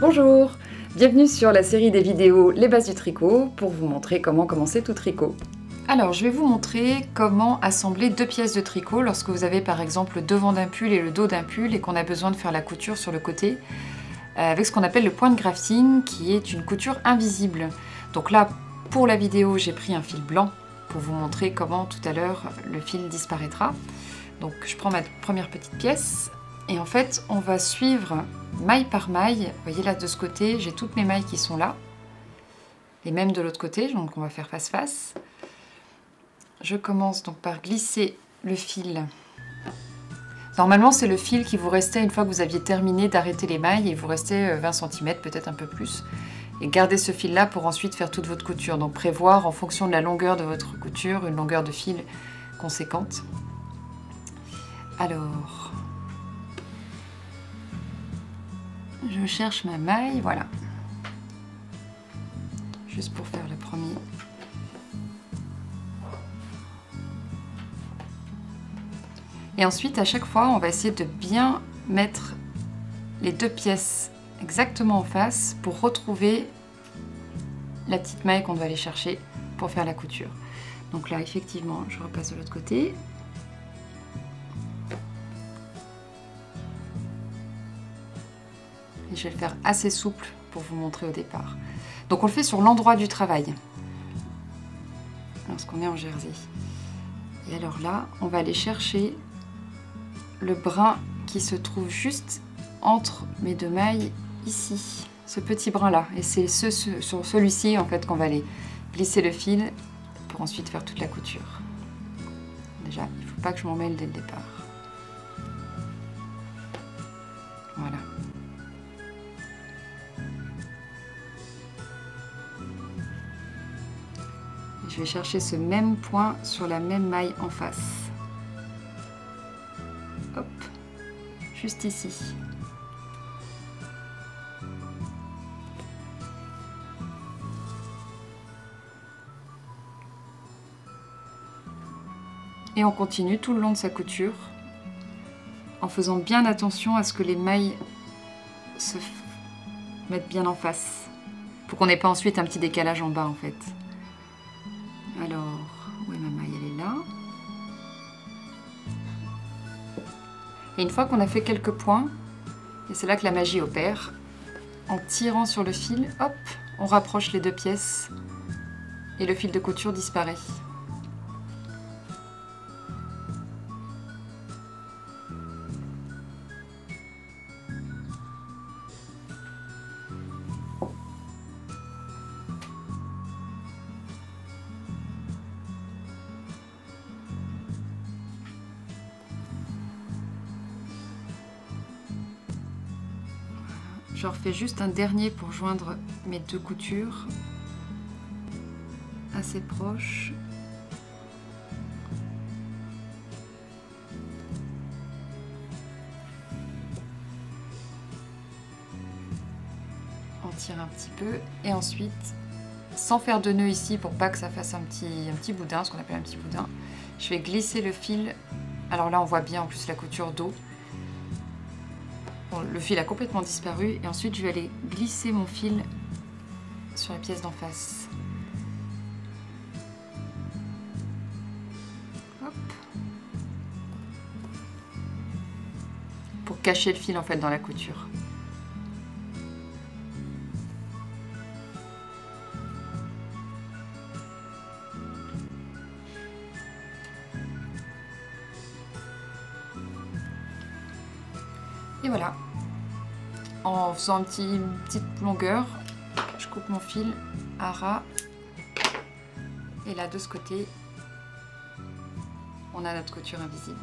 Bonjour, bienvenue sur la série des vidéos Les bases du tricot pour vous montrer comment commencer tout tricot. Alors je vais vous montrer comment assembler deux pièces de tricot lorsque vous avez par exemple le devant d'un pull et le dos d'un pull et qu'on a besoin de faire la couture sur le côté avec ce qu'on appelle le point de grafting qui est une couture invisible. Donc là pour la vidéo j'ai pris un fil blanc pour vous montrer comment tout à l'heure le fil disparaîtra. Donc je prends ma première petite pièce et en fait on va suivre maille par maille. Vous voyez là de ce côté j'ai toutes mes mailles qui sont là et même de l'autre côté, donc on va faire face face. Je commence donc par glisser le fil. Normalement c'est le fil qui vous restait une fois que vous aviez terminé d'arrêter les mailles et il vous restait 20 cm, peut-être un peu plus. Et gardez ce fil là pour ensuite faire toute votre couture. Donc prévoir en fonction de la longueur de votre couture, une longueur de fil conséquente. Alors, je cherche ma maille, voilà. Juste pour faire le premier. Et ensuite, à chaque fois, on va essayer de bien mettre les deux pièces exactement en face pour retrouver la petite maille qu'on doit aller chercher pour faire la couture. Donc là, effectivement, je repasse de l'autre côté. Et je vais le faire assez souple pour vous montrer au départ. Donc on le fait sur l'endroit du travail, lorsqu'on est en jersey. Et alors là, on va aller chercher le brin qui se trouve juste entre mes deux mailles ici, ce petit brin là, et c'est sur celui-ci en fait qu'on va aller glisser le fil pour ensuite faire toute la couture. Déjà, il ne faut pas que je m'en mêle dès le départ. Voilà. Et je vais chercher ce même point sur la même maille en face. Hop, juste ici. Et on continue tout le long de sa couture en faisant bien attention à ce que les mailles se mettent bien en face pour qu'on n'ait pas ensuite un petit décalage en bas en fait. Alors, où est ma maille? Elle est là. Et une fois qu'on a fait quelques points, et c'est là que la magie opère, en tirant sur le fil, hop, on rapproche les deux pièces et le fil de couture disparaît. Je refais juste un dernier pour joindre mes deux coutures assez proches. On tire un petit peu et ensuite, sans faire de nœud ici pour pas que ça fasse un petit boudin, ce qu'on appelle un petit boudin, je vais glisser le fil. Alors là on voit bien en plus la couture dos. Bon, le fil a complètement disparu et ensuite je vais aller glisser mon fil sur la pièce d'en face. Hop. Pour cacher le fil en fait dans la couture. Et voilà, en faisant une petite longueur, je coupe mon fil à ras. Et là, de ce côté, on a notre couture invisible.